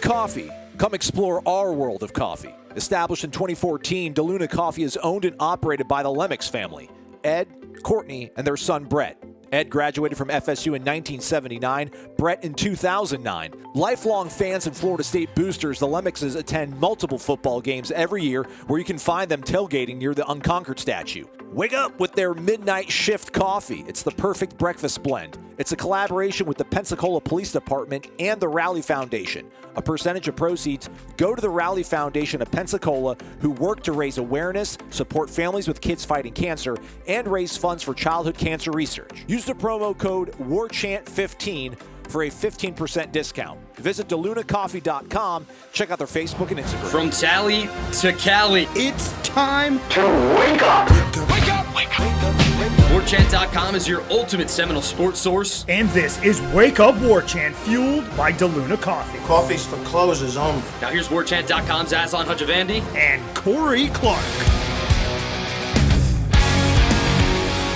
Coffee. Come explore our world of coffee. Established in 2014, DeLuna Coffee is owned and operated by the Lemmix family, Ed, Courtney, and their son Brett. Ed graduated from FSU in 1979, Brett in 2009. Lifelong fans and Florida State boosters, the Lemmixes attend multiple football games every year where you can find them tailgating near the Unconquered statue. Wake up with their midnight shift coffee. It's the perfect breakfast blend. It's a collaboration with the Pensacola Police Department and the Rally Foundation. A percentage of proceeds go to the Rally Foundation of Pensacola, who work to raise awareness, support families with kids fighting cancer, and raise funds for childhood cancer research. Use the promo code WARCHANT15 for a 15% discount. Visit DeLunaCoffee.com. Check out their Facebook and Instagram. From Tally to Cali, it's time to wake up. Wake up! Wake up! WarChant.com is your ultimate Seminole sports source. And this is Wake Up Warchant, fueled by DeLuna Coffee. Coffee's for closers only. Now here's WarChant.com's Aslan Hutchavandi and Corey Clark.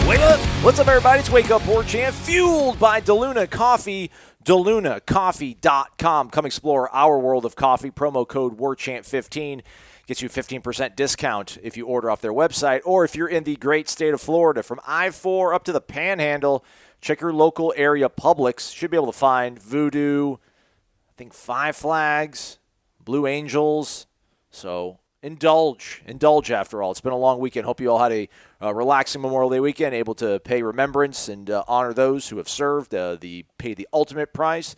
Wake up! What's up, everybody? It's Wake Up Warchant, fueled by DeLuna Coffee. DeLunaCoffee.com. Come explore our world of coffee. Promo code WARCHANT15 gets you 15% discount if you order off their website, or if you're in the great state of Florida, from I-4 up to the Panhandle, check your local area Publix. Should be able to find Voodoo, I think Five Flags, Blue Angels. So indulge after all. It's been a long weekend. Hope you all had a relaxing Memorial Day weekend, able to pay remembrance and honor those who have served, pay the ultimate price.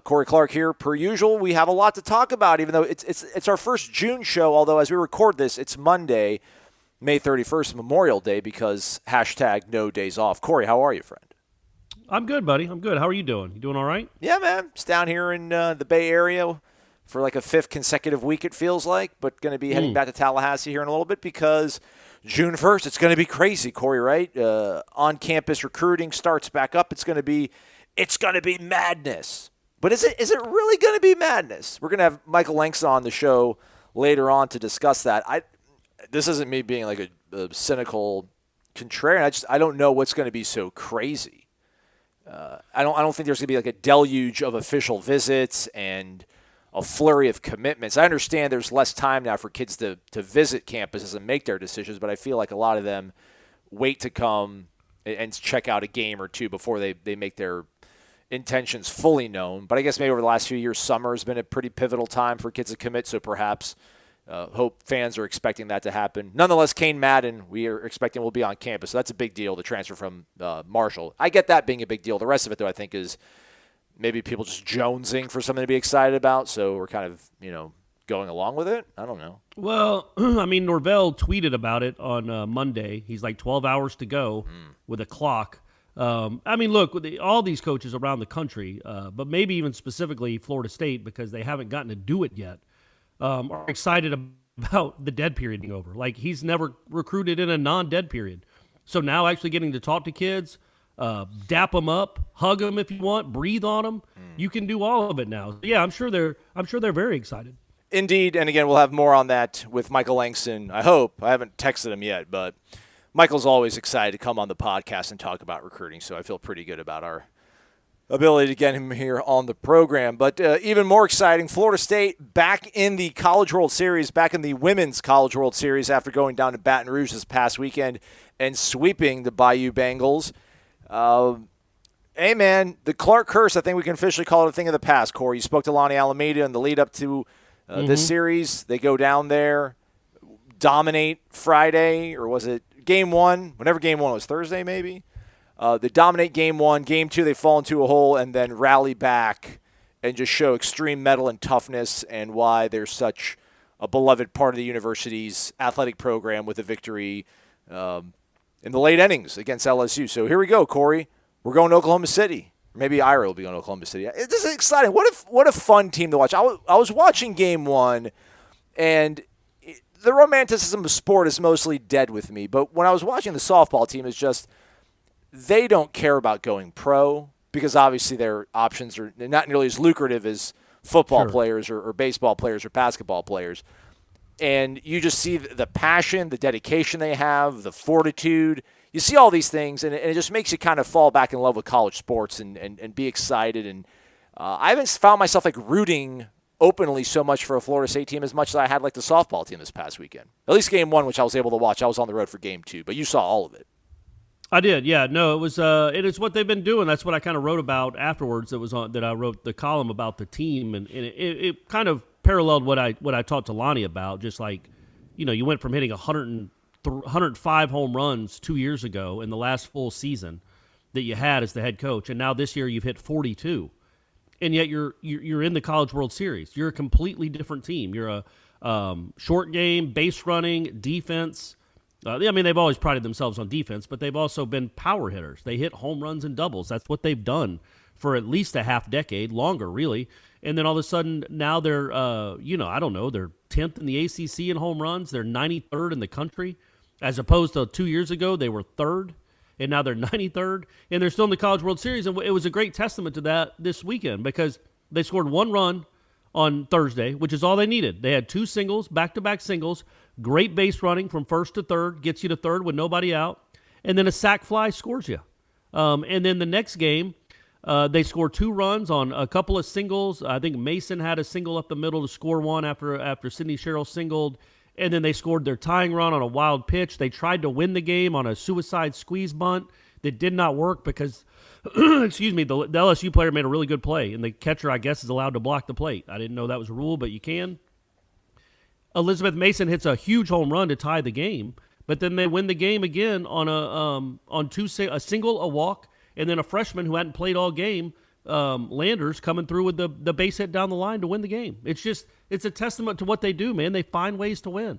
Corey Clark here. Per usual, we have a lot to talk about, even though it's our first June show, although as we record this, it's Monday, May 31st, Memorial Day, because hashtag no days off. Corey, how are you, friend? I'm good, buddy. I'm good. How are you doing? You doing all right? Yeah, man. Just down here in the Bay Area for like a fifth consecutive week, it feels like, but going to be heading back to Tallahassee here in a little bit because June 1st, it's going to be crazy, Corey, right? On-campus recruiting starts back up. It's going to be madness. But is it really going to be madness? We're going to have Michael Langston on the show later on to discuss that. This isn't me being like a cynical contrarian. I don't know what's going to be so crazy. I don't think there's going to be like a deluge of official visits and a flurry of commitments. I understand there's less time now for kids to visit campuses and make their decisions, but I feel like a lot of them wait to come and check out a game or two before they make their intentions fully known. But I guess maybe over the last few years, summer has been a pretty pivotal time for kids to commit, so perhaps hope fans are expecting that to happen. Nonetheless, Kane Madden, we are expecting will be on campus, so that's a big deal, the transfer from Marshall. I get that being a big deal. The rest of it, though, I think is maybe people just jonesing for something to be excited about, so we're kind of, going along with it. I don't know. Well, I mean, Norvell tweeted about it on Monday. He's like 12 hours to go with a clock. I mean, look, with all these coaches around the country, but maybe even specifically Florida State, because they haven't gotten to do it yet, are excited about the dead period being over. Like, he's never recruited in a non-dead period. So now actually getting to talk to kids, dap them up, hug them if you want, breathe on them. You can do all of it now. Yeah, I'm sure they're very excited. Indeed, and again, we'll have more on that with Michael Langston, I hope. I haven't texted him yet, but Michael's always excited to come on the podcast and talk about recruiting, so I feel pretty good about our ability to get him here on the program. But even more exciting, Florida State back in the College World Series, back in the Women's College World Series after going down to Baton Rouge this past weekend and sweeping the Bayou Bengals. Hey, man, the Clark curse, I think we can officially call it a thing of the past, Corey. You spoke to Lonnie Alameda in the lead-up to this series. They go down there, dominate Friday, or was it Game 1? Whenever Game 1 was, Thursday maybe? They dominate Game 1. Game 2, they fall into a hole and then rally back and just show extreme mettle and toughness and why they're such a beloved part of the university's athletic program with a victory in the late innings against LSU. So here we go, Corey. We're going to Oklahoma City. Maybe Ira will be going to Oklahoma City. This is exciting. What a fun team to watch. I was watching Game 1, and the romanticism of sport is mostly dead with me. But when I was watching the softball team, it's just they don't care about going pro because obviously their options are not nearly as lucrative as football players or baseball players or basketball players. And you just see the passion, the dedication they have, the fortitude. You see all these things, and it just makes you kind of fall back in love with college sports and be excited. And I haven't found myself like rooting openly so much for a Florida State team as much as I had like the softball team this past weekend. At least game 1, which I was able to watch. I was on the road for game 2, but you saw all of it. I did, yeah. No, it is what they've been doing. That's what I kind of wrote about afterwards. It was that I wrote the column about the team, and it kind of paralleled what I talked to Lonnie about. Just like, you went from hitting 105 home runs 2 years ago in the last full season that you had as the head coach, and now this year you've hit 42, and yet you're in the College World Series. You're a completely different team. You're a short game, base running, defense. They've always prided themselves on defense, but they've also been power hitters. They hit home runs and doubles. That's what they've done for at least a half decade, longer really. And then all of a sudden, now they're, they're 10th in the ACC in home runs. They're 93rd in the country, as opposed to 2 years ago they were 3rd, and now they're 93rd, and they're still in the College World Series. And it was a great testament to that this weekend because they scored 1 run on Thursday, which is all they needed. They had 2 singles, back-to-back singles. Great base running from first to third, gets you to third with nobody out, and then a sac fly scores you. And then the next game, they scored 2 runs on a couple of singles. I think Mason had a single up the middle to score 1 after Sidney Sherrill singled, and then they scored their tying run on a wild pitch. They tried to win the game on a suicide squeeze bunt that did not work because, excuse me, the LSU player made a really good play, and the catcher, I guess, is allowed to block the plate. I didn't know that was a rule, but you can. Elizabeth Mason hits a huge home run to tie the game, but then they win the game again on a single, a walk, and then a freshman who hadn't played all game, Landers, coming through with the base hit down the line to win the game. It's a testament to what they do, man. They find ways to win,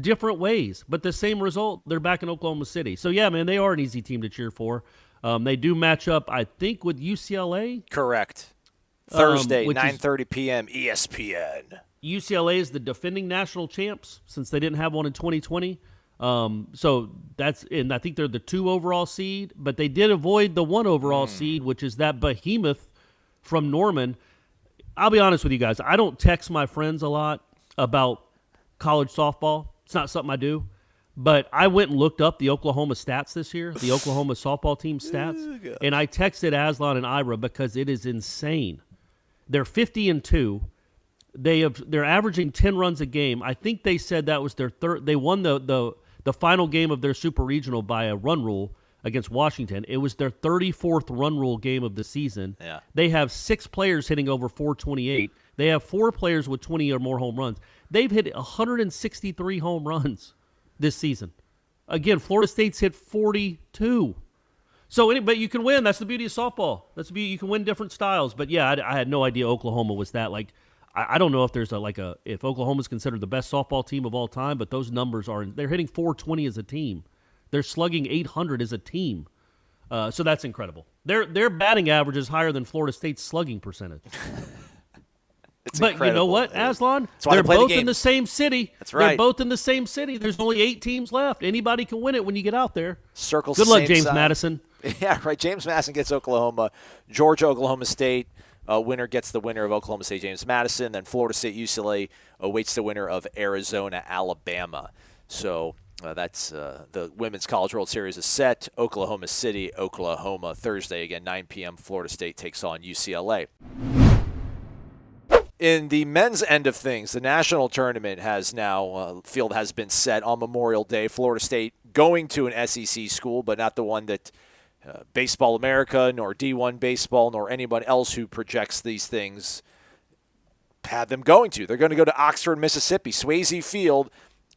different ways, but the same result. They're back in Oklahoma City. So yeah, man, they are an easy team to cheer for. They do match up, I think, with UCLA. Correct. Thursday, 9:30 p.m. ESPN. UCLA is the defending national champs since they didn't have one in 2020. So and I think they're the 2 overall seed, but they did avoid the 1 overall seed, which is that behemoth from Norman. I'll be honest with you guys. I don't text my friends a lot about college softball. It's not something I do. But I went and looked up the Oklahoma stats this year, the Oklahoma softball team stats, and I texted Aslan and Ira because it is insane. They're 50-2. They're averaging 10 runs a game. I think they said that was their third. They won the final game of their super regional by a run rule against Washington. It was their 34th run rule game of the season. Yeah. They have 6 players hitting over 428. They have 4 players with 20 or more home runs. They've hit 163 home runs this season. Again, Florida State's hit 42. But you can win. That's the beauty of softball. That's the beauty. You can win different styles. But yeah, I had no idea Oklahoma was that. Like, I don't know if there's if Oklahoma's considered the best softball team of all time, but those numbers they're hitting 420 as a team. They're slugging 800 as a team. So that's incredible. Their batting average is higher than Florida State's slugging percentage. But incredible. You know what, Aslan? They're both in the same city. That's right. They're both in the same city. There's only 8 teams left. Anybody can win it when you get out there. Circles. Good luck, James Madison. Yeah, right. James Madison gets Oklahoma. Georgia, Oklahoma State. Winner gets the winner of Oklahoma State, James Madison. Then Florida State, UCLA awaits the winner of Arizona, Alabama. So that's the Women's College World Series is set. Oklahoma City, Oklahoma, Thursday again, 9 p.m. Florida State takes on UCLA. In the men's end of things, the national tournament has now, field has been set on Memorial Day. Florida State going to an SEC school, but not the one that Baseball America, nor D1 Baseball, nor anyone else who projects these things had them going to. They're going to go to Oxford, Mississippi, Swayze Field,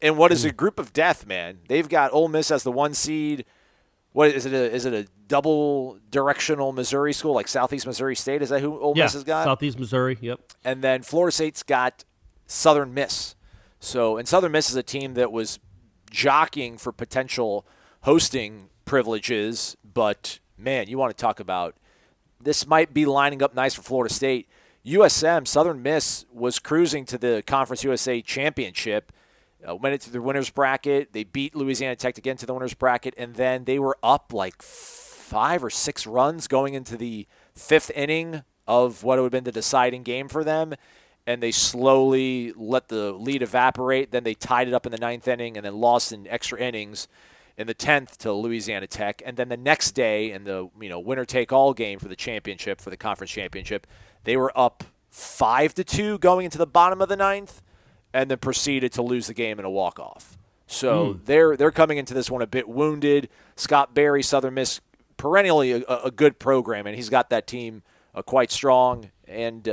and what is a group of death, man. They've got Ole Miss as the 1 seed. What is it? Is it a double directional Missouri school like Southeast Missouri State? Is that who Ole Miss has got? Southeast Missouri. Yep. And then Florida State's got Southern Miss. And Southern Miss is a team that was jockeying for potential hosting privileges, but man, you want to talk about this might be lining up nice for Florida State. USM, Southern Miss, was cruising to the Conference USA Championship. Went into the winner's bracket. They beat Louisiana Tech to get into the winner's bracket, and then they were up like 5 or 6 runs going into the 5th inning of what would have been the deciding game for them, and they slowly let the lead evaporate. Then they tied it up in the 9th inning and then lost in extra innings in the 10th to Louisiana Tech. And then the next day in the winner-take-all game for the championship, for the conference championship, they were up 5-2 going into the bottom of the ninth, and then proceeded to lose the game in a walk-off. So they're coming into this one a bit wounded. Scott Berry, Southern Miss, perennially a good program, and he's got that team quite strong. And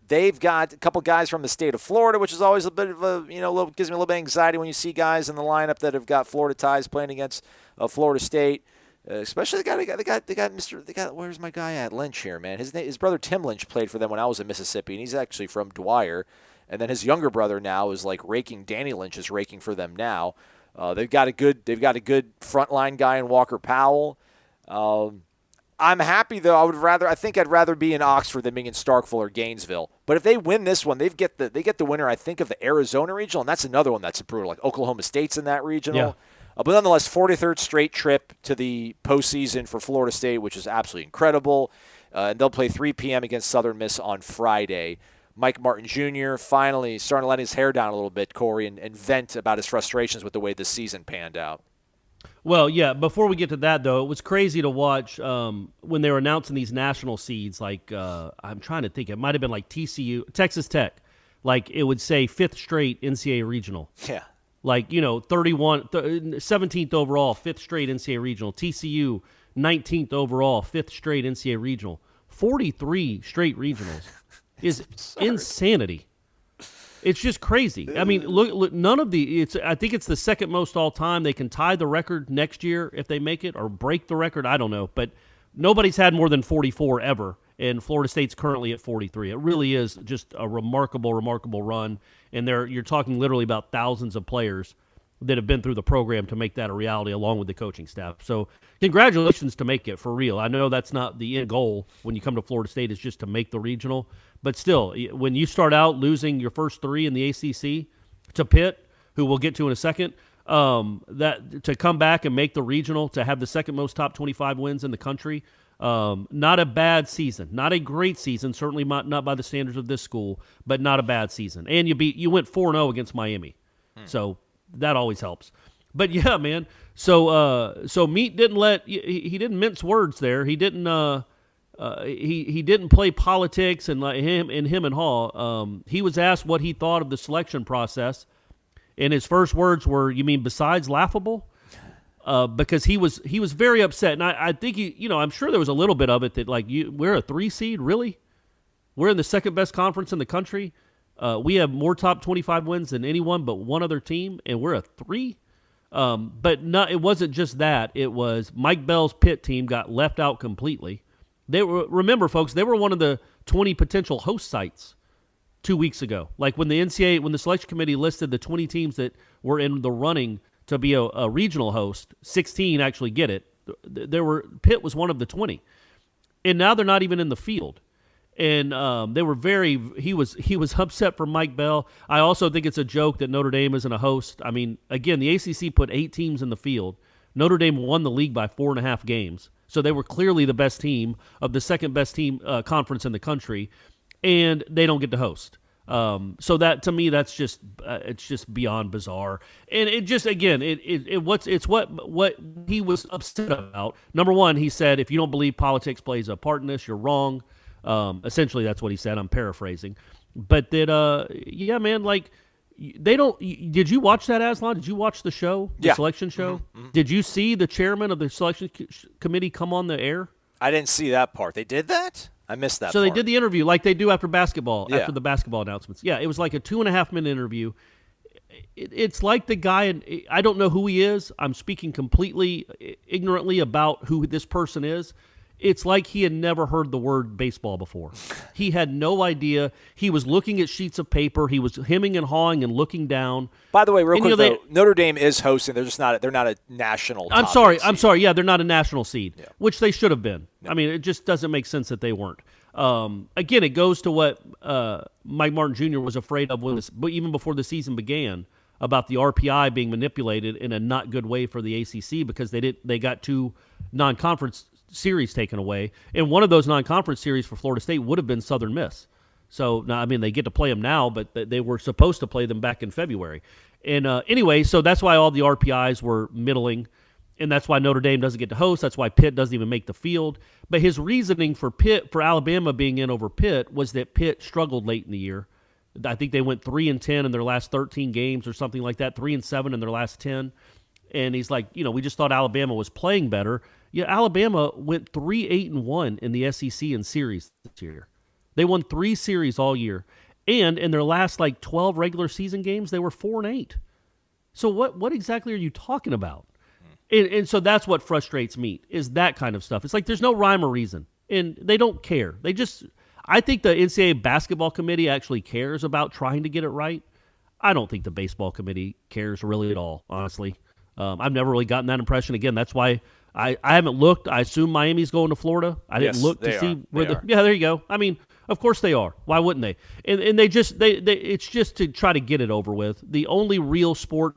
they've got a couple guys from the state of Florida, which is always a bit of a, gives me a little bit of anxiety when you see guys in the lineup that have got Florida ties playing against Florida State. Especially they got where's my guy at Lynch here, man? His brother Tim Lynch played for them when I was in Mississippi, and he's actually from Dwyer. And then his younger brother now is like raking. Danny Lynch is raking for them now. They've got a good frontline guy in Walker Powell. I'm happy though. I think I'd rather be in Oxford than being in Starkville or Gainesville. But if they win this one, they get the winner. I think of the Arizona regional, and that's another one that's brutal. Like Oklahoma State's in that regional. Yeah. But nonetheless, 43rd straight trip to the postseason for Florida State, which is absolutely incredible. And they'll play 3 p.m. against Southern Miss on Friday. Mike Martin Jr. finally starting to let his hair down a little bit, Corey, and vent about his frustrations with the way the season panned out. Well, yeah, before we get to that, though, it was crazy to watch when they were announcing these national seeds. Like, I'm trying to think. It might have been like TCU, Texas Tech. Like, it would say 5th straight NCAA regional. Yeah. Like, 17th overall, 5th straight NCAA regional. TCU, 19th overall, 5th straight NCAA regional. 43 straight regionals is insanity. It's just crazy. I mean, look, none of I think it's the second most all time. They can tie the record next year if they make it or break the record. I don't know. But nobody's had more than 44 ever, and Florida State's currently at 43. It really is just a remarkable, remarkable run. And you're talking literally about thousands of players that have been through the program to make that a reality along with the coaching staff. So congratulations to make it for real. I know that's not the end goal when you come to Florida State is just to make the regional. But still, when you start out losing your first 3 in the ACC to Pitt, who we'll get to in a second, that to come back and make the regional, to have the second most top 25 wins in the country, not a bad season. Not a great season, certainly not by the standards of this school, but not a bad season. And you went 4-0 against Miami. So that always helps. But yeah, man. So Meat didn't he didn't mince words there. He didn't he didn't play politics and like him and Hall. He was asked what he thought of the selection process, and his first words were, "You mean besides laughable?" Because he was very upset, and I think I'm sure there was a little bit of it that like we're a 3 seed, really? We're in the second best conference in the country. We have more top 25 wins than anyone but one other team, and we're a 3. But it wasn't just that. It was Mike Bell's Pitt team got left out completely. Remember, folks, they were one of the 20 potential host sites 2 weeks ago. Like when the selection committee listed the 20 teams that were in the running to be a regional host, 16 actually get it. Pitt was one of the 20, and now they're not even in the field. And they were he was upset for Mike Bell. I also think it's a joke that Notre Dame isn't a host. I mean, again, the ACC put 8 teams in the field. Notre Dame won the league by 4.5 games. So they were clearly the best team of the second best team conference in the country, and they don't get to host. So that to me, that's just it's just beyond bizarre. And it just it's what he was upset about. Number one, he said, if you don't believe politics plays a part in this, you're wrong. Essentially, that's what he said. I'm paraphrasing, but that yeah, man, like. They don't. Did you watch that, Aslan? Did you watch the show, the selection show? Mm-hmm. Did you see the chairman of the selection committee come on the air? I didn't see that part. They did that? I missed that part. So they did the interview like they do after basketball, after the basketball announcements. Yeah, it was like a 2.5-minute interview. It's like the guy, I don't know who he is. I'm speaking completely ignorantly about who this person is. It's like he had never heard the word baseball before. He had no idea. He was looking at sheets of paper. He was hemming and hawing and looking down. By the way, real quick, though, Notre Dame is hosting. They're not a national I'm sorry. Yeah, they're not a national seed, which they should have been. No. I mean, it just doesn't make sense that they weren't. Again, it goes to what Mike Martin Jr. was afraid of even before the season began, about the RPI being manipulated in a not good way for the ACC because they got 2 non-conference series taken away, and one of those non-conference series for Florida State would have been Southern Miss. So, now, I mean, they get to play them now, but they were supposed to play them back in February. And anyway, so that's why all the RPIs were middling. And that's why Notre Dame doesn't get to host. That's why Pitt doesn't even make the field. But his reasoning for Alabama being in over Pitt was that Pitt struggled late in the year. I think they went 3-10 in their last 13 games or something like that, 3-7 in their last 10. And he's like, we just thought Alabama was playing better. Yeah, Alabama went 3-8-1 in the SEC in series this year. They won 3 series all year. And in their last 12 regular season games, they were 4-8. So what exactly are you talking about? And so that's what frustrates me, is that kind of stuff. It's like there's no rhyme or reason, and they don't care. I think the NCAA basketball committee actually cares about trying to get it right. I don't think the baseball committee cares really at all, honestly. I've never really gotten that impression. Again, that's why I haven't looked. I assume Miami's going to Florida. I didn't look to see where yeah, there you go. I mean, of course they are. Why wouldn't they? And they it's just to try to get it over with. The only real sport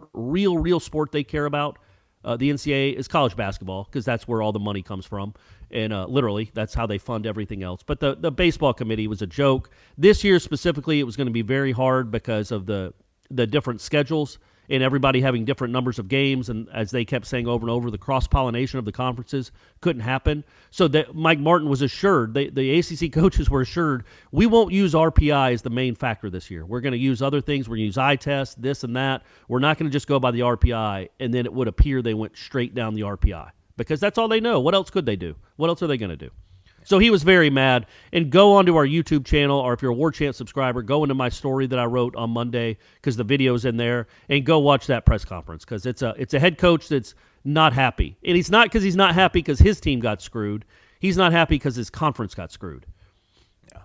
they care about, the NCAA, is college basketball, because that's where all the money comes from. And literally, that's how they fund everything else. But the baseball committee was a joke. This year specifically, it was going to be very hard because of the different schedules and everybody having different numbers of games. And as they kept saying over and over, the cross-pollination of the conferences couldn't happen. So that Mike Martin was assured, the ACC coaches were assured, we won't use RPI as the main factor this year. We're going to use other things. We're going to use eye test, this and that. We're not going to just go by the RPI, and then it would appear they went straight down the RPI, because that's all they know. What else could they do? What else are they going to do? So he was very mad. And go onto our YouTube channel, or if you're a Warchant subscriber, go into my story that I wrote on Monday, because the video's in there, and go watch that press conference, because it's a head coach that's not happy. And he's not because he's not happy because his team got screwed. He's not happy because his conference got screwed. Yeah.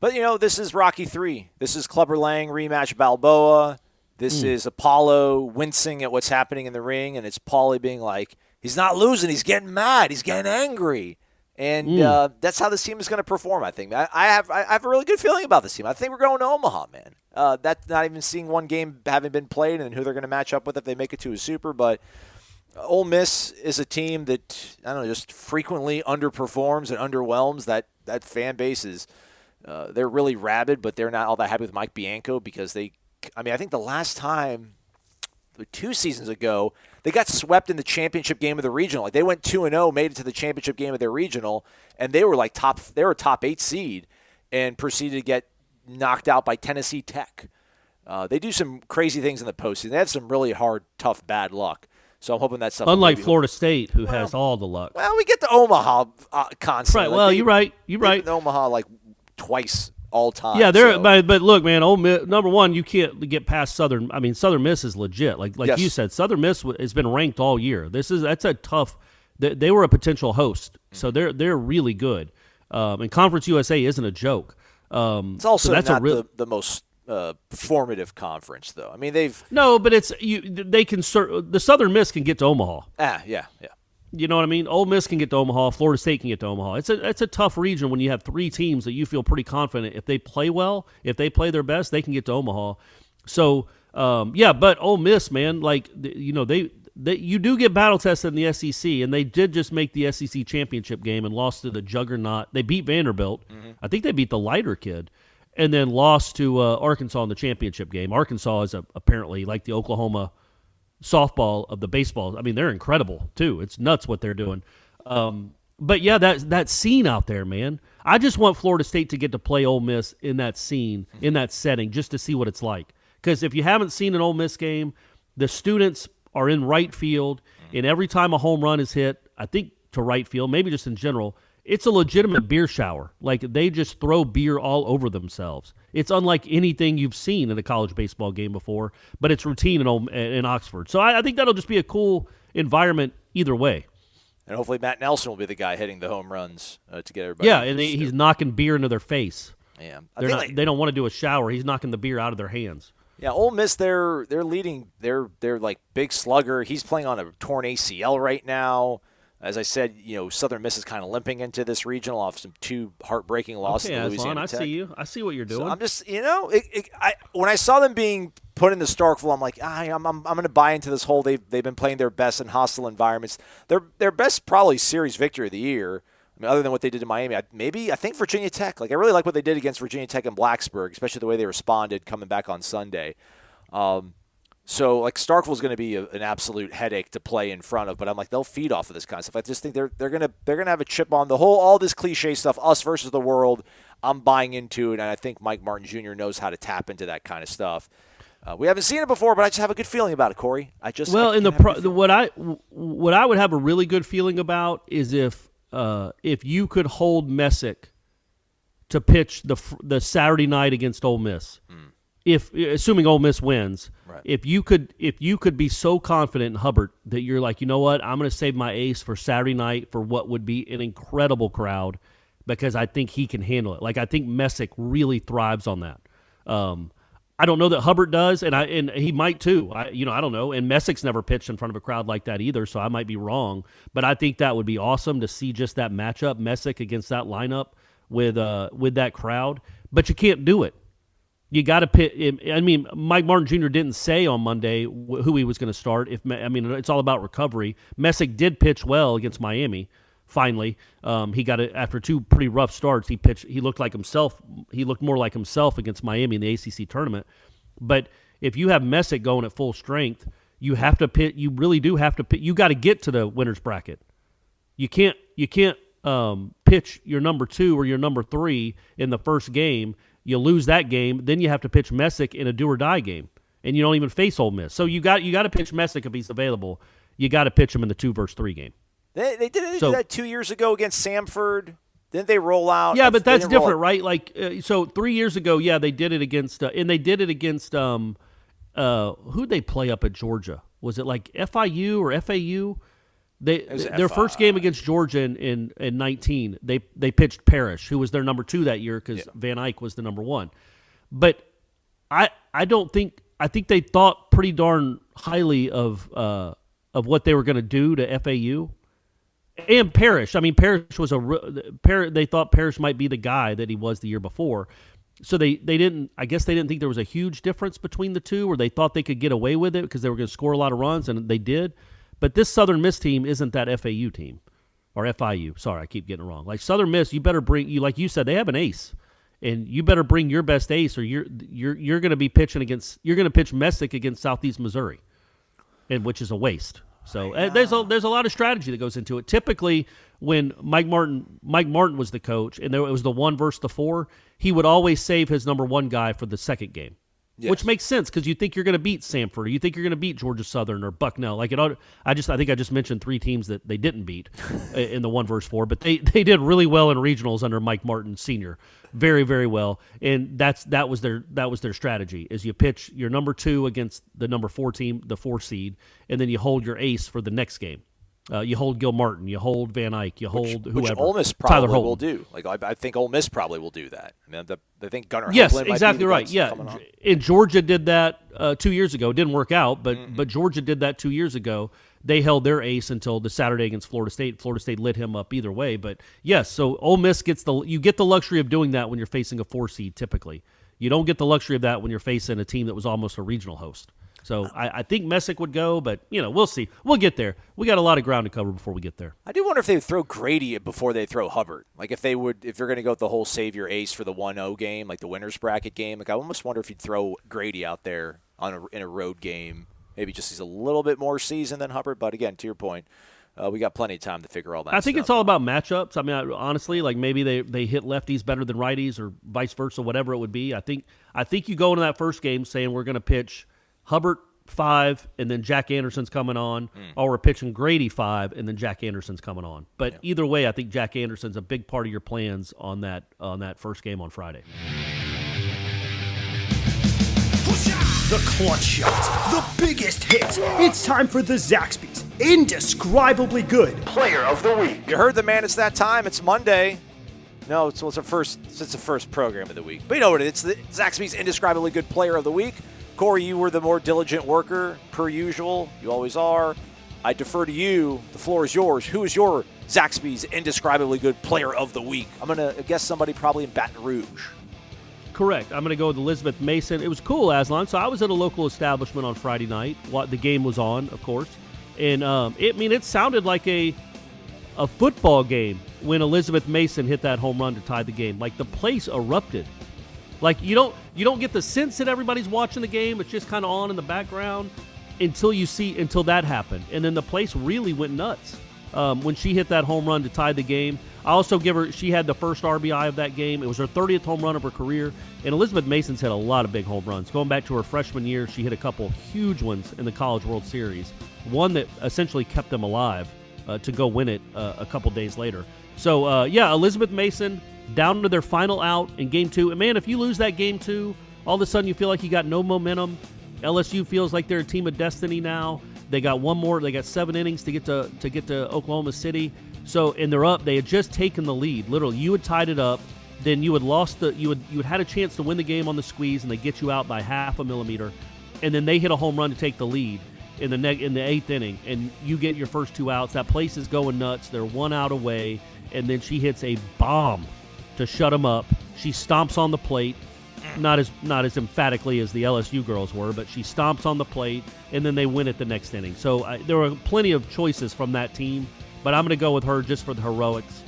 But, this is Rocky 3. This is Clubber Lang rematch Balboa. This is Apollo wincing at what's happening in the ring, and it's Paulie being like, he's not losing. He's getting mad. He's getting angry. And that's how this team is going to perform, I think. I have a really good feeling about this team. I think we're going to Omaha, man. That's not even seeing one game having been played and who they're going to match up with if they make it to a super. But Ole Miss is a team that, I don't know, just frequently underperforms and underwhelms. That fan base is they're really rabid, but they're not all that happy with Mike Bianco, because I think the last time, 2 seasons ago, they got swept in the championship game of the regional. Like, they went 2-0, made it to the championship game of their regional, and they were a top 8 seed, and proceeded to get knocked out by Tennessee Tech. They do some crazy things in the postseason. They have some really hard, tough, bad luck. So I'm hoping that stuff. Unlike Florida State, who has all the luck. Well, we get to Omaha constantly. Right. Well, you're right. You're right. Omaha twice. All time. Yeah, but look, man, Ole Miss, number one, you can't get past Southern. I mean, Southern Miss is legit. Like yes. You said, Southern Miss has been ranked all year. That's a tough. They were a potential host, so they're really good. And Conference USA isn't a joke. It's also not the most formative conference, though. I mean, but they can. The Southern Miss can get to Omaha. Yeah. You know what I mean? Ole Miss can get to Omaha. Florida State can get to Omaha. It's a tough region when you have 3 teams that you feel pretty confident if they play well, if they play their best, they can get to Omaha. So, but Ole Miss, man, you do get battle tested in the SEC, and they did just make the SEC championship game and lost to the juggernaut. They beat Vanderbilt. Mm-hmm. I think they beat the lighter kid, and then lost to Arkansas in the championship game. Arkansas is apparently like the Oklahoma softball of the baseball. I mean, they're incredible too. It's nuts what they're doing. But yeah, that scene out there, man. I just want Florida State to get to play Ole Miss in that scene, in that setting, just to see what it's like. Because if you haven't seen an Ole Miss game, the students are in right field, and every time a home run is hit, I think to right field, maybe just in general, it's a legitimate beer shower. Like, they just throw beer all over themselves. It's unlike anything you've seen in a college baseball game before, but it's routine in Oxford. So I think that'll just be a cool environment either way. And hopefully Matt Nelson will be the guy hitting the home runs to get everybody. Yeah, and he's knocking beer into their face. Yeah, they don't want to do a shower. He's knocking the beer out of their hands. Yeah, Ole Miss, they're leading. They're like big slugger. He's playing on a torn ACL right now. As I said, Southern Miss is kind of limping into this regional off some 2 heartbreaking losses to Louisiana Tech. I see you. I see what you're doing. So I'm just, when I saw them being put in the Starkville, I'm like, I'm going to buy into this whole they've been playing their best in hostile environments. Their best probably series victory of the year. I mean, other than what they did to Miami, I think Virginia Tech. Like, I really like what they did against Virginia Tech and Blacksburg, especially the way they responded coming back on Sunday. So, like, Starkville's going to be an absolute headache to play in front of, but I'm like, they'll feed off of this kind of stuff. I just think they're gonna have a chip on the whole, all this cliche stuff, us versus the world. I'm buying into it, and I think Mike Martin Jr. knows how to tap into that kind of stuff. We haven't seen it before, but I just have a good feeling about it, Corey. What I would have a really good feeling about is if you could hold Messick to pitch the Saturday night against Ole Miss, assuming Ole Miss wins, right. if you could be so confident in Hubbard that you're like, you know what, I'm going to save my ace for Saturday night for what would be an incredible crowd because I think he can handle it. Like I think Messick really thrives on that. I don't know that Hubbard does, and he might too. I don't know. And Messick's never pitched in front of a crowd like that either, so I might be wrong. But I think that would be awesome to see just that matchup, Messick against that lineup with that crowd. But you can't do it. You got to pitch. I mean, Mike Martin Jr. didn't say on Monday who he was going to start. It's all about recovery. Messick did pitch well against Miami. Finally, he got it after two pretty rough starts. He pitched. He looked like himself. He looked more like himself against Miami in the ACC tournament. But if you have Messick going at full strength, you have to pitch. You really do have to pitch. You got to get to the winner's bracket. You can't pitch your number 2 or your number 3 in the first game. You lose that game, then you have to pitch Messick in a do or die game, and you don't even face Ole Miss. So you got to pitch Messick if he's available. You got to pitch him in the 2-3 game. They did that 2 years ago against Samford. Didn't they roll out? Yeah, but that's different, right? Like, so 3 years ago, yeah, they did it against, who'd they play up at Georgia? Was it like FIU or FAU? Their first game against Georgia in 19, they pitched Parrish, who was their number 2 that year because Van Eyck was the number 1. But I think they thought pretty darn highly of what they were going to do to FAU. And Parrish. I mean, Parrish was they thought Parrish might be the guy that he was the year before. So they didn't think there was a huge difference between the two, or they thought they could get away with it because they were going to score a lot of runs, and they did. But this Southern Miss team isn't that FAU team, or FIU. Sorry, I keep getting it wrong. Like Southern Miss, you better like you said, they have an ace, and you better bring your best ace, or you're going to be pitching against. You're going to pitch Messick against Southeast Missouri, which is a waste. So there's a lot of strategy that goes into it. Typically, when Mike Martin was the coach, and it was the 1 versus the 4, he would always save his number 1 guy for the second game. Yes. Which makes sense because you think you're going to beat Samford, or you think you're going to beat Georgia Southern or Bucknell. Like I think I just mentioned 3 teams that they didn't beat in the 1 versus 4, but they did really well in regionals under Mike Martin Sr. Very, very well, and that was their strategy. Is you pitch your number 2 against the number 4 team, the 4 seed, and then you hold your ace for the next game. You hold Gil Martin, you hold Van Eyck, you hold whoever. Which Ole Miss probably will do. Like I think Ole Miss probably will do that. I mean, I think Gunnar. Yes, Hoagland exactly right. Yeah, and Georgia did that 2 years ago. It didn't work out, but Georgia did that 2 years ago. They held their ace until the Saturday against Florida State. Florida State lit him up either way. But yes, so Ole Miss you get the luxury of doing that when you're facing a 4 seed. Typically, you don't get the luxury of that when you're facing a team that was almost a regional host. So I think Messick would go, but we'll see. We'll get there. We got a lot of ground to cover before we get there. I do wonder if they would throw Grady before they throw Hubbard. Like if they're going to go with the whole save your ace for the 1-0 game, like the winner's bracket game. Like I almost wonder if you'd throw Grady out there in a road game. Maybe just he's a little bit more seasoned than Hubbard. But again, to your point, we got plenty of time to figure all that. I think it's all about matchups. I mean, honestly, like maybe they hit lefties better than righties, or vice versa, whatever it would be. I think you go into that first game saying we're going to pitch Hubbard 5, and then Jack Anderson's coming on, or we're pitching Grady 5, and then Jack Anderson's coming on. But either way, I think Jack Anderson's a big part of your plans on that first game on Friday. The clutch shot, the biggest hits. It's time for the Zaxby's indescribably good Player of the Week. You heard the man. It's that time. It's Monday. No, it's the first program of the week. But you know what? It's the Zaxby's indescribably good Player of the Week. Corey, you were the more diligent worker, per usual. You always are. I defer to you. The floor is yours. Who is your Zaxby's indescribably good Player of the Week? I'm going to guess somebody probably in Baton Rouge. Correct. I'm going to go with Elizabeth Mason. It was cool, Aslan. So I was at a local establishment on Friday night. The game was on, of course. And it sounded like a football game when Elizabeth Mason hit that home run to tie the game. Like the place erupted. Like you don't get the sense that everybody's watching the game. It's just kind of on in the background until that happened, and then the place really went nuts when she hit that home run to tie the game. I also give her, she had the first RBI of that game. It was her 30th home run of her career, and Elizabeth Mason's had a lot of big home runs. Going back to her freshman year, she hit a couple huge ones in the College World Series, one that essentially kept them alive to go win it a couple days later. So, Elizabeth Mason down to their final out in Game 2. And, man, if you lose that Game 2, all of a sudden you feel like you got no momentum. LSU feels like they're a team of destiny now. They got one more. They got 7 innings to get to Oklahoma City. So, and they're up. They had just taken the lead. Literally, you had tied it up. Then you had lost you had had a chance to win the game on the squeeze, and they get you out by half a millimeter. And then they hit a home run to take the lead in the 8th inning, and you get your first 2 outs. That place is going nuts. They're 1 out away, and then she hits a bomb to shut them up. She stomps on the plate, not as emphatically as the LSU girls were, but she stomps on the plate, and then they win it the next inning. So there were plenty of choices from that team, but I'm going to go with her just for the heroics.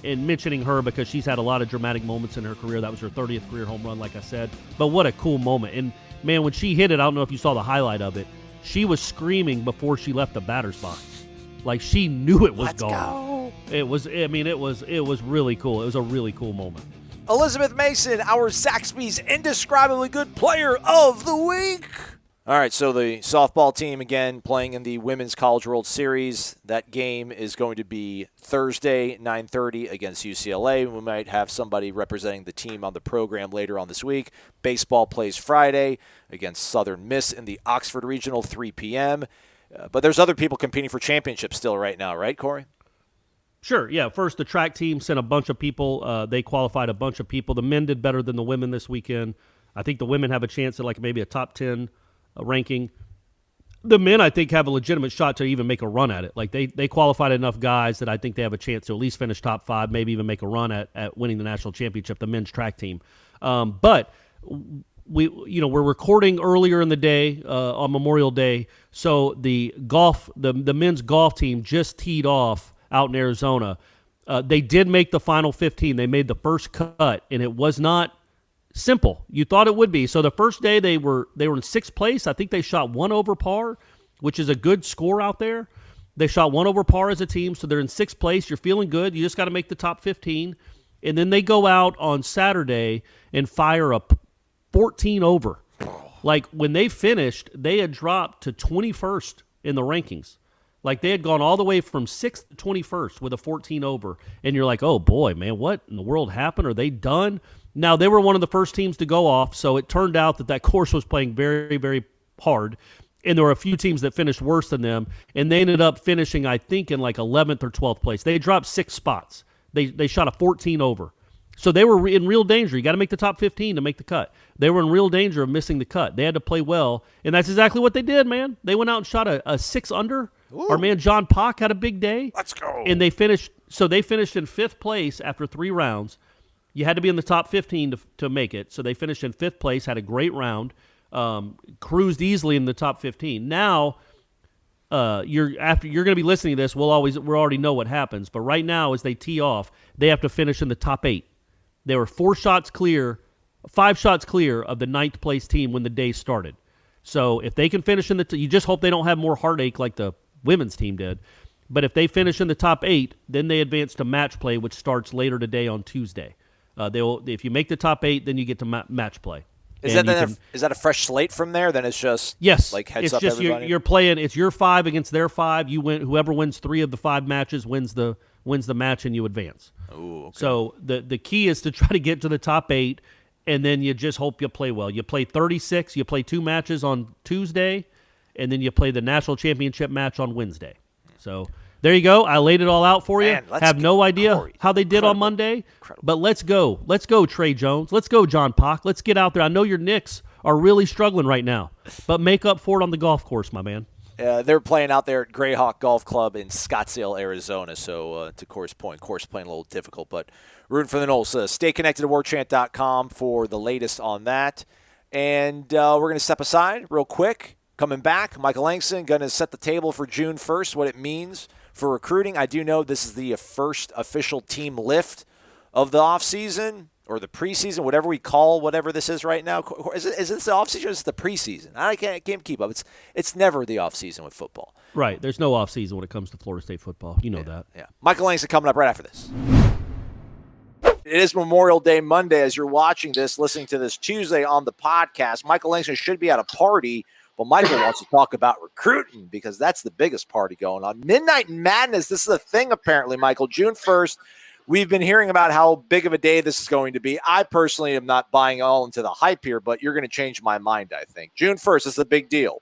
And mentioning her because she's had a lot of dramatic moments in her career. That was her 30th career home run, like I said. But what a cool moment. And, man, when she hit it, I don't know if you saw the highlight of it, she was screaming before she left the batter's box. Like she knew it was Let's gone. Go. It was really cool. It was a really cool moment. Elizabeth Mason, our Zaxby's indescribably good player of the week. All right, so the softball team, again, playing in the Women's College World Series. That game is going to be Thursday, 9:30 against UCLA. We might have somebody representing the team on the program later on this week. Baseball plays Friday against Southern Miss in the Oxford Regional, 3 p.m. But there's other people competing for championships still right now, right, Corey? Sure, yeah. First, the track team sent a bunch of people. They qualified a bunch of people. The men did better than the women this weekend. I think the women have a chance at like maybe a top 10 ranking. The men, I think, have a legitimate shot to even make a run at it. Like they qualified enough guys that I think they have a chance to at least finish top 5, maybe even make a run at winning the national championship, the men's track team. But we're recording earlier in the day on Memorial Day, so the men's golf team just teed off out in Arizona. They did make the final 15. They made the first cut, and it was not simple. You thought it would be. So the first day they were in 6th place. I think they shot 1 over par, which is a good score out there. They shot 1 over par as a team, so they're in 6th place. You're feeling good. You just got to make the top 15. And then they go out on Saturday and fire up 14 over. Like when they finished, they had dropped to 21st in the rankings. Like they had gone all the way from 6th to 21st with a 14 over. And you're like, oh boy, man, what in the world happened? Are they done? Now, they were one of the first teams to go off, so it turned out that course was playing very, very hard, and there were a few teams that finished worse than them, and they ended up finishing, I think, in like 11th or 12th place. They dropped 6 spots. They shot a 14 over. So they were in real danger. You got to make the top 15 to make the cut. They were in real danger of missing the cut. They had to play well, and that's exactly what they did, man. They went out and shot a 6 under. Ooh. Our man John Pock had a big day. Let's go. And they finished in 5th place after 3 rounds. You had to be in the top 15 to make it. So they finished in 5th place, had a great round, cruised easily in the top 15. Now, you're going to be listening to this. We already know what happens. But right now, as they tee off, they have to finish in the top 8. They were 5 shots clear of the 9th place team when the day started. So if they can finish in you just hope they don't have more heartache like the women's team did. But if they finish in the top 8, then they advance to match play, which starts later today on Tuesday. If you make the top 8, then you get to match play. Is that a fresh slate from there? Then it's just yes, heads it's up just everybody? You're playing. It's your 5 against their 5. You win. Whoever wins 3 of the 5 matches wins the match, and you advance. Ooh, okay. So the key is to try to get to the top 8, and then you just hope you play well. You play 36. You play 2 matches on Tuesday, and then you play the national championship match on Wednesday. So. There you go. I laid it all out for you. Have no idea how they did on Monday, but let's go. Let's go, Trey Jones. Let's go, John Pock. Let's get out there. I know your Knicks are really struggling right now, but make up for it on the golf course, my man. They're playing out there at Greyhawk Golf Club in Scottsdale, Arizona. So to Corey's point, course playing a little difficult, but rooting for the Noles. Stay connected to warchant.com for the latest on that. And we're going to step aside real quick. Coming back, Michael Langston going to set the table for June 1st, what it means for recruiting. I do know this is the first official team lift of the offseason, or the preseason, whatever we call whatever this is right now. Is this the offseason or is it the preseason? I can't keep up. It's never the offseason with football. Right. There's no offseason when it comes to Florida State football. You know that. Yeah. Michael Langston coming up right after this. It is Memorial Day Monday as you're watching this, listening to this Tuesday on the podcast. Michael Langston should be at a party, but Michael wants to talk about recruiting because that's the biggest party going on. Midnight Madness, this is a thing apparently, Michael. June 1st, we've been hearing about how big of a day this is going to be. I personally am not buying all into the hype here, but you're going to change my mind, I think. June 1st is a big deal.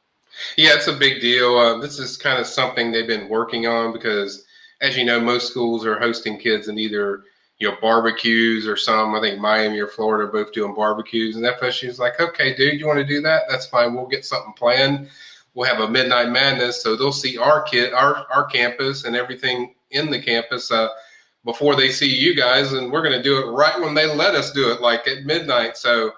Yeah, it's a big deal. This is kind of something they've been working on because, as you know, most schools are hosting kids in either barbecues or some. I think Miami or Florida are both doing barbecues, and FSU's like, okay, dude, you want to do that? That's fine. We'll get something planned. We'll have a Midnight Madness, so they'll see our campus and everything in the campus before they see you guys, and we're going to do it right when they let us do it, like at midnight. So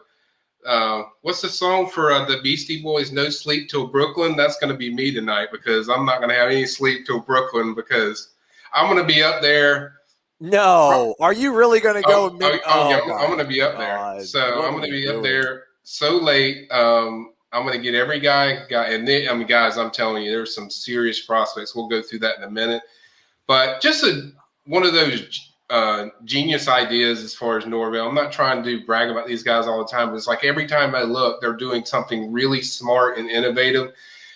what's the song for the Beastie Boys, No Sleep Till Brooklyn? That's going to be me tonight because I'm not going to have any sleep till Brooklyn because I'm going to be up there. No, are you really going to go? I'm going to be up there. So I'm going to be up there so late. I'm going to get every guy, and then, guys, I'm telling you, there's some serious prospects. We'll go through that in a minute. But just one of those genius ideas as far as Norvell. I'm not trying to brag about these guys all the time, but it's like every time I look, they're doing something really smart and innovative.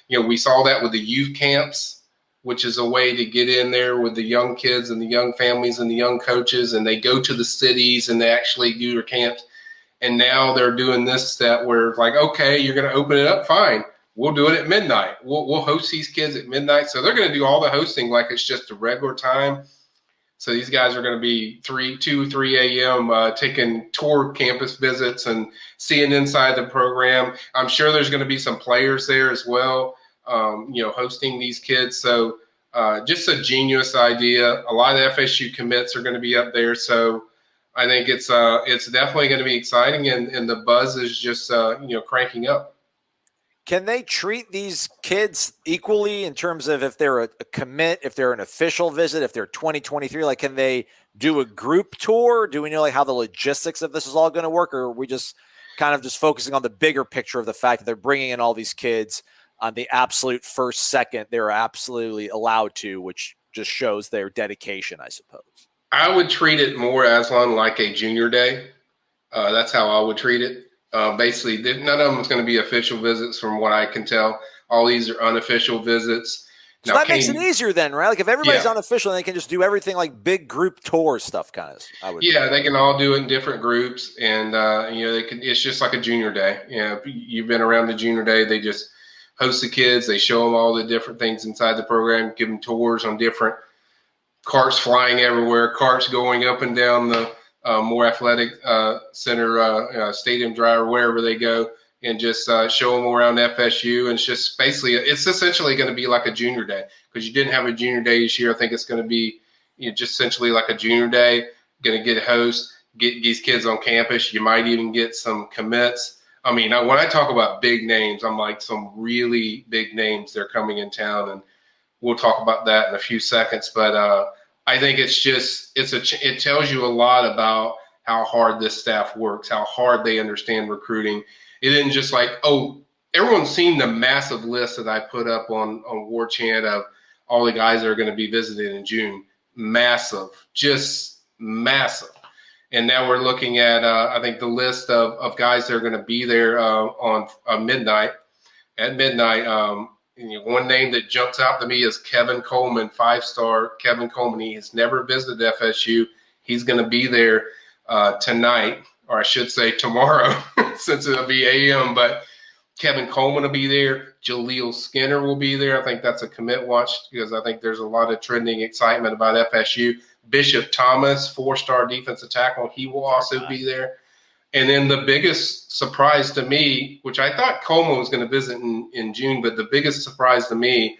We saw that with the youth camps, which is a way to get in there with the young kids and the young families and the young coaches, and they go to the cities and they actually do their camps. And now they're doing this step where it's like, okay, you're going to open it up, fine. We'll do it at midnight. We'll host these kids at midnight. So they're going to do all the hosting like it's just a regular time. So these guys are going to be 3 a.m. Taking tour campus visits and seeing inside the program. I'm sure there's going to be some players there as well, hosting these kids. So just a genius idea. A lot of FSU commits are going to be up there. So I think it's definitely going to be exciting, and the buzz is just cranking up. Can they treat these kids equally in terms of if they're a commit, if they're an official visit, if they're 2023? Like, can they do a group tour? Do we know how the logistics of this is all going to work, or are we just kind of just focusing on the bigger picture of the fact that they're bringing in all these kids on the absolute first second they're absolutely allowed to, which just shows their dedication, I suppose? I would treat it more as like a junior day. That's how I would treat it. Basically, none of them is going to be official visits from what I can tell. All these are unofficial visits. So now, that makes it easier then, right? Like if everybody's unofficial, they can just do everything like big group tour stuff kind of. They can all do it in different groups, and they can. It's just like a junior day. You've been around the junior day. They just host the kids. They show them all the different things inside the program, give them tours on different carts flying everywhere, carts going up and down the more athletic center, stadium drive, or wherever they go, and just show them around FSU. And it's just basically, it's essentially going to be like a junior day because you didn't have a junior day this year. I think it's going to be just essentially like a junior day. Going to get a host, get these kids on campus. You might even get some commits. I mean, when I talk about big names, I'm like some really big names. They're coming in town, and we'll talk about that in a few seconds. But I think it tells you a lot about how hard this staff works, how hard they understand recruiting. It isn't just like, everyone's seen the massive list that I put up on Warchant of all the guys that are going to be visited in June. Massive, just massive. And now we're looking at, I think, the list of guys that are going to be there on midnight. At midnight, one name that jumps out to me is Kevin Coleman, 5-star Kevin Coleman. He has never visited FSU. He's going to be there tonight, or I should say tomorrow, since it'll be a.m. But Kevin Coleman will be there. Jaleel Skinner will be there. I think that's a commit watch because I think there's a lot of trending excitement about FSU. Bishop Thomas, 4-star defensive tackle, he will also be there. And then the biggest surprise to me, which I thought Coleman was going to visit in June, but the biggest surprise to me,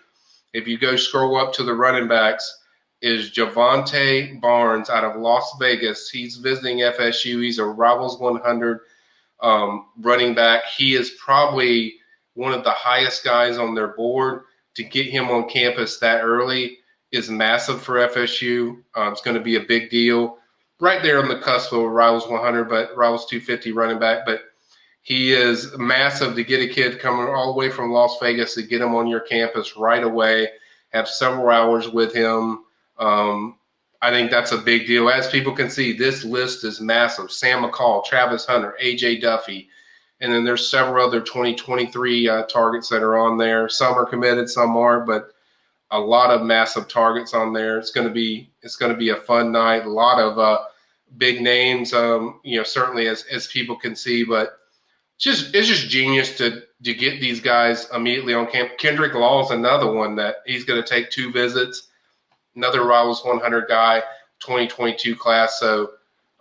if you go scroll up to the running backs, is Javonte Barnes out of Las Vegas. He's visiting FSU. He's a Rivals 100 running back. He is probably one of the highest guys on their board. To get him on campus that early is massive for FSU. It's going to be a big deal. right there on the cusp of Rivals 100, but Rivals 250 running back. But he is massive to get a kid coming all the way from Las Vegas to get him on your campus right away, have several hours with him. I think that's a big deal. As people can see, this list is massive. Sam McCall, Travis Hunter, A.J. Duffy, and then there's several other 2023 targets that are on there. Some are committed, some aren't, but a lot of massive targets on there. It's going to be a fun night. A lot of big names, certainly as people can see, but it's just genius to get these guys immediately on camp. Kendrick Law is another one that he's going to take 2 visits. Another Rivals 100 guy, 2022 class. So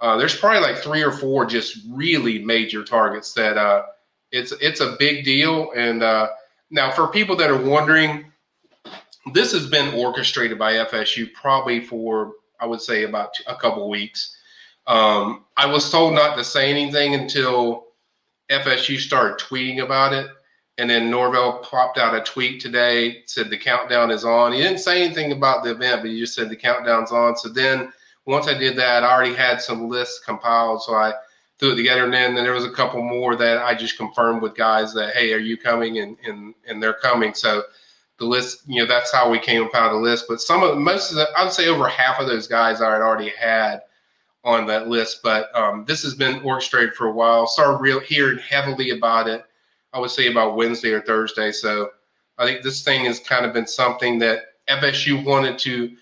there's probably like 3 or 4 just really major targets that it's a big deal. And now for people that are wondering, this has been orchestrated by FSU probably for, I would say, about a couple weeks. I was told not to say anything until FSU started tweeting about it. And then Norvell popped out a tweet today, said the countdown is on. He didn't say anything about the event, but he just said the countdown's on. So then once I did that, I already had some lists compiled. So I threw it together. And then there was a couple more that I just confirmed with guys that, hey, are you coming? And they're coming. So the list, that's how we came about the list. But I would say over half of those guys I had already had on that list. But this has been orchestrated for a while. Started hearing heavily about it, I would say about Wednesday or Thursday. So I think this thing has kind of been something that FSU wanted to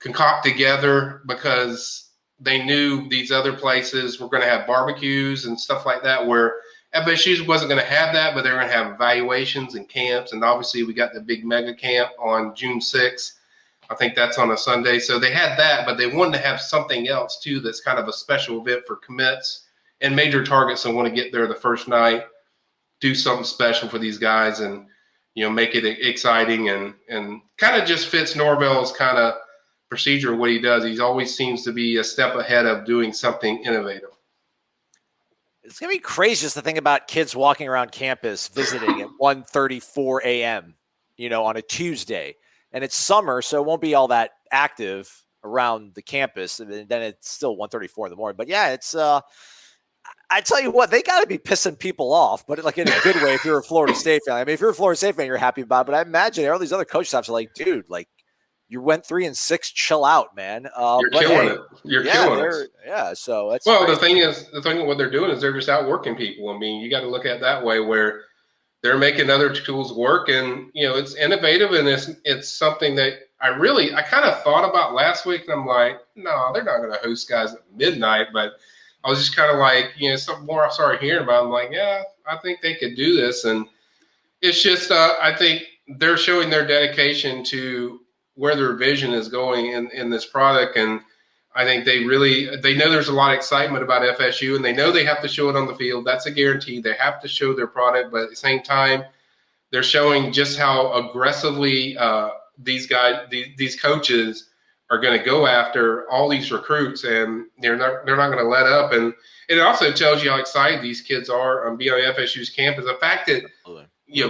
concoct together because they knew these other places were going to have barbecues and stuff like that, where FSU wasn't going to have that, but they were going to have evaluations and camps. And obviously we got the big mega camp on June 6th. I think that's on a Sunday. So they had that, but they wanted to have something else too that's kind of a special event for commits and major targets that want to get there the first night, do something special for these guys and, make it exciting and kind of just fits Norvell's kind of procedure, what he does. He always seems to be a step ahead of doing something innovative. It's going to be crazy just to think about kids walking around campus visiting at 1:34 a.m., on a Tuesday. And it's summer, so it won't be all that active around the campus. And then it's still 1:34 in the morning. But, yeah, it's I tell you what, they got to be pissing people off, but like in a good way if you're a Florida State fan. I mean, if you're a Florida State fan, you're happy about it. But I imagine all these other coach staffs are like, dude, like, you went 3-6, chill out, man. You're killing it. You're killing it. Yeah, so that's the thing of what they're doing is they're just outworking people. I mean, you got to look at it that way where they're making other tools work, and it's innovative, and it's something that I kind of thought about last week, and I'm like, no, they're not going to host guys at midnight, but I was just kind of like, something more I started hearing about. I'm like, yeah, I think they could do this, and it's just I think they're showing their dedication to where their vision is going in this product. And I think they know there's a lot of excitement about FSU, and they know they have to show it on the field. That's a guarantee. They have to show their product, but at the same time, they're showing just how aggressively these guys, these coaches are going to go after all these recruits, and they're not going to let up. And it also tells you how excited these kids are on being on FSU's campus. The fact that,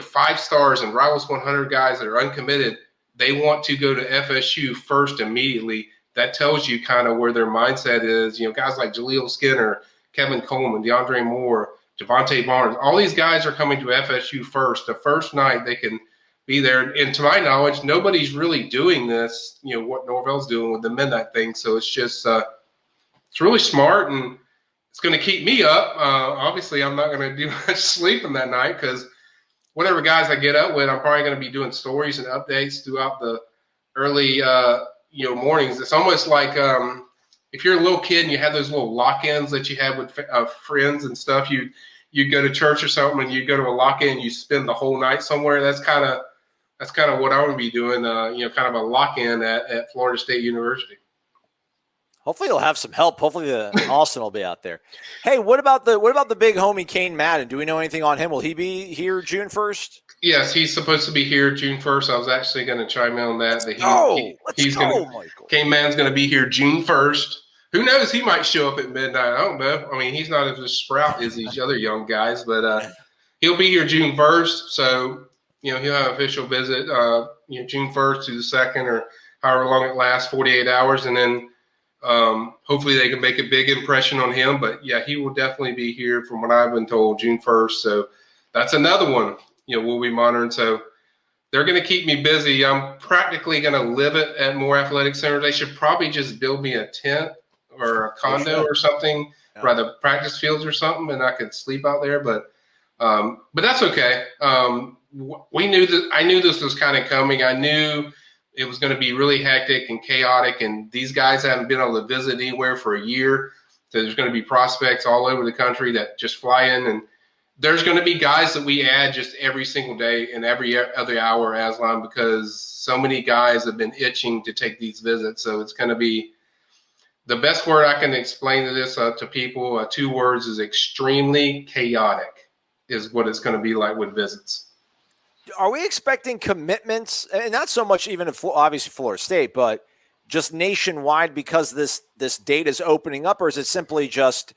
5 stars and Rivals 100 guys that are uncommitted, they want to go to FSU first immediately. That tells you kind of where their mindset is. Guys like Jaleel Skinner, Kevin Coleman, DeAndre Moore, Javante Barnes, all these guys are coming to FSU first. The first night they can be there. And to my knowledge, nobody's really doing this, what Norvell's doing with the midnight thing. So it's just, it's really smart, and it's going to keep me up. Obviously, I'm not going to do much sleeping that night because whatever guys I get up with, I'm probably going to be doing stories and updates throughout the early, mornings. It's almost like if you're a little kid and you have those little lock-ins that you have with friends and stuff, you go to church or something and you go to a lock-in and you spend the whole night somewhere. That's kind of what I would be doing, kind of a lock-in at Florida State University. Hopefully he'll have some help. Hopefully the Austin will be out there. Hey, what about the big homie Kane Madden? Do we know anything on him? Will he be here June 1st? Yes, he's supposed to be here June 1st. I was actually going to chime in on that. Let's go, Michael. Kane Madden's going to be here June 1st. Who knows? He might show up at midnight. I don't know. I mean, he's not as a sprout as these other young guys, but he'll be here June 1st. So, he'll have an official visit, June 1st to the 2nd or however long it lasts, 48 hours. And then Hopefully they can make a big impression on him. But yeah, he will definitely be here from what I've been told, June 1st. So that's another one, we'll be monitoring. So they're going to keep me busy. I'm practically going to live it at more athletic centers. They should probably just build me a tent or a condo or something, rather practice fields or something, and I could sleep out there. But that's okay. We knew that. I knew this was kind of coming. I knew it was going to be really hectic and chaotic, and these guys haven't been able to visit anywhere for a year. So there's going to be prospects all over the country that just fly in, and there's going to be guys that we add just every single day and every other hour, Aslan, because so many guys have been itching to take these visits. So it's going to be the best word I can explain to this to people. 2 words is extremely chaotic is what it's going to be like with visits. Are we expecting commitments, and not so much even obviously Florida State, but just nationwide because this date is opening up, or is it simply just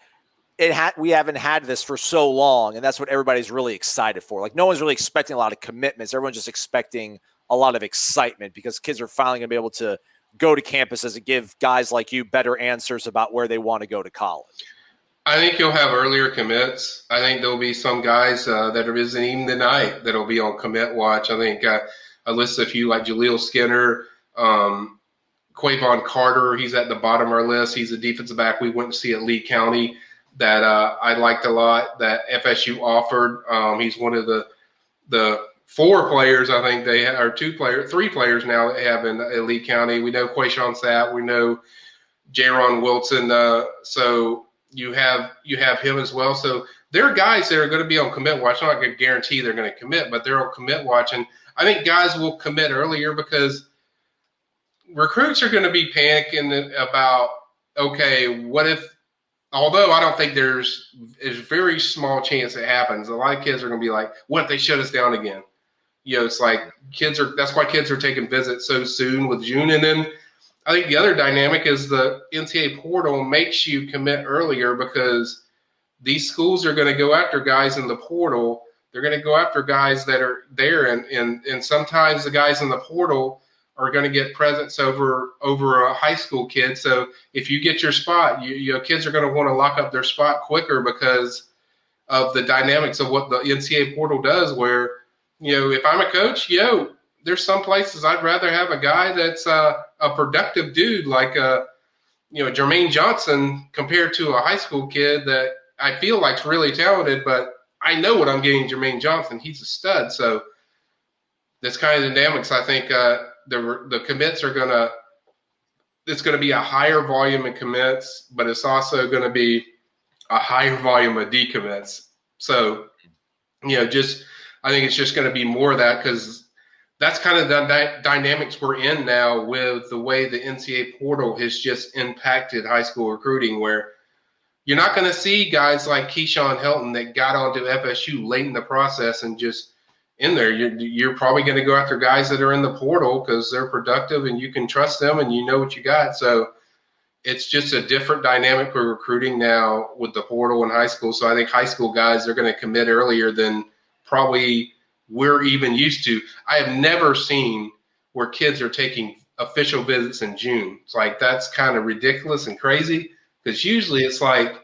we haven't had this for so long, and that's what everybody's really excited for? Like, no one's really expecting a lot of commitments. Everyone's just expecting a lot of excitement because kids are finally going to be able to go to campuses and give guys like you better answers about where they want to go to college. I think you'll have earlier commits. I think there'll be some guys that are visiting tonight that'll be on commit watch. I think I listed a few like Jaleel Skinner, Quavon Carter. He's at the bottom of our list. He's a defensive back we went to see at Lee County that I liked a lot that FSU offered. He's one of the 4 players I think they have, or 3 players now that have in Lee County. We know Quayshawn Sapp. We know Jaron Wilson. So you have him as well. So there are guys that are going to be on commit watch. I'm not going to guarantee they're going to commit, but they're on commit watch. And I think guys will commit earlier because recruits are going to be panicking about, okay, what if, although I don't think there's a very small chance it happens. A lot of kids are going to be like, what if they shut us down again? It's like that's why kids are taking visits so soon with June. And then I think the other dynamic is the NCAA portal makes you commit earlier because these schools are going to go after guys in the portal. They're going to go after guys that are there. And sometimes the guys in the portal are going to get presents over a high school kid. So if you get your spot, your kids are going to want to lock up their spot quicker because of the dynamics of what the NCAA portal does, where, if I'm a coach, there's some places I'd rather have a guy that's a productive dude like Jermaine Johnson compared to a high school kid that I feel like's really talented, but I know what I'm getting Jermaine Johnson. He's a stud. So this kind of dynamics, I think the commits are it's going to be a higher volume of commits, but it's also going to be a higher volume of decommits. So, I think it's just going to be more of that because that's kind of the dynamics we're in now with the way the NCAA portal has just impacted high school recruiting, where you're not going to see guys like Keyshawn Helton that got onto FSU late in the process and just in there. You're probably going to go after guys that are in the portal because they're productive and you can trust them and you know what you got. So it's just a different dynamic for recruiting now with the portal in high school. So I think high school guys are going to commit earlier than probably we're even used to. I have never seen where kids are taking official visits in June. It's like, that's kind of ridiculous and crazy because usually it's like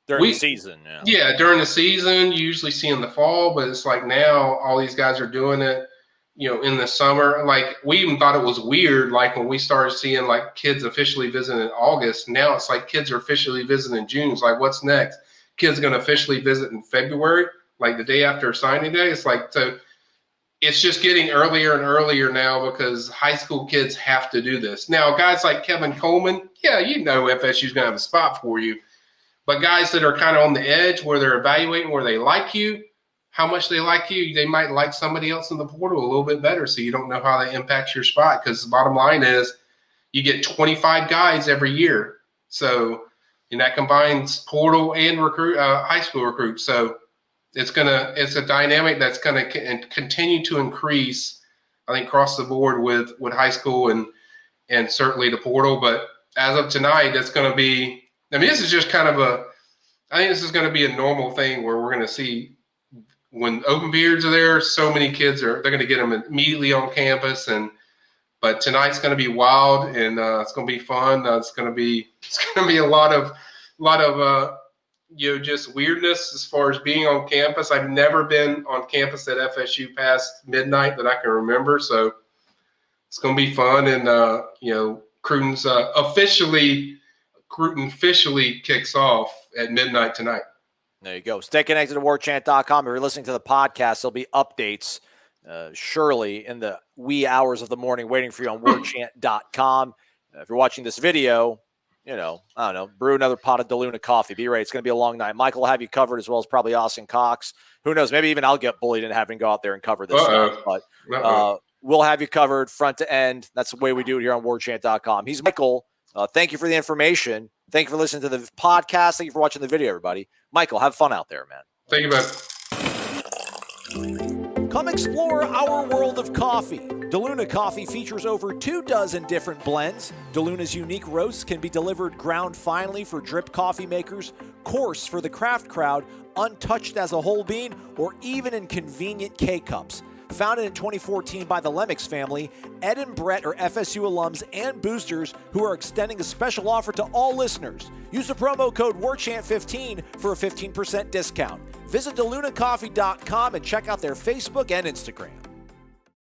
during the season. Yeah, during the season, you usually see in the fall, but it's like now all these guys are doing it, in the summer. Like, we even thought it was weird, like when we started seeing like kids officially visiting in August. Now it's like kids are officially visiting in June. It's like, what's next? Kids going to officially visit in February, like the day after signing day. It's like, so it's just getting earlier and earlier now because high school kids have to do this. Now, guys like Kevin Coleman, FSU's going to have a spot for you. But guys that are kind of on the edge where they're evaluating where they like you, how much they like you, they might like somebody else in the portal a little bit better, so you don't know how that impacts your spot. Because the bottom line is you get 25 guys every year. So, and that combines portal and high school recruits. So it's a dynamic that's going to continue to increase, I think, across the board with high school and certainly the portal. But as of tonight, it's going to be, this is just kind of I think this is going to be a normal thing where we're going to see when open periods are there, so many kids they're going to get them immediately on campus. But tonight's going to be wild, and it's going to be fun. It's going to be a lot of just weirdness as far as being on campus. I've never been on campus at FSU past midnight that I can remember, so it's going to be fun. And Cruton's Cruton officially kicks off at midnight tonight. There you go. Stay connected to warchant.com. If you're listening to the podcast, there'll be updates surely in the wee hours of the morning waiting for you on warchant.com. If you're watching this video, I don't know, brew another pot of DeLuna coffee. Be ready. It's going to be a long night. Michael will have you covered, as well as probably Austin Cox. Who knows? Maybe even I'll get bullied and having to go out there and cover this stuff. But we'll have you covered front to end. That's the way we do it here on warchant.com. He's Michael. Thank you for the information. Thank you for listening to the podcast. Thank you for watching the video, everybody. Michael, have fun out there, man. Thank you, man. Come explore our world of coffee. DeLuna Coffee features over 24 different blends. DeLuna's unique roasts can be delivered ground finely for drip coffee makers, coarse for the craft crowd, untouched as a whole bean, or even in convenient K-cups. Founded in 2014 by the Lemmix family, Ed and Brett are FSU alums and boosters who are extending a special offer to all listeners. Use the promo code WARCHANT15 for a 15% discount. Visit DeLunaCoffee.com and check out their Facebook and Instagram.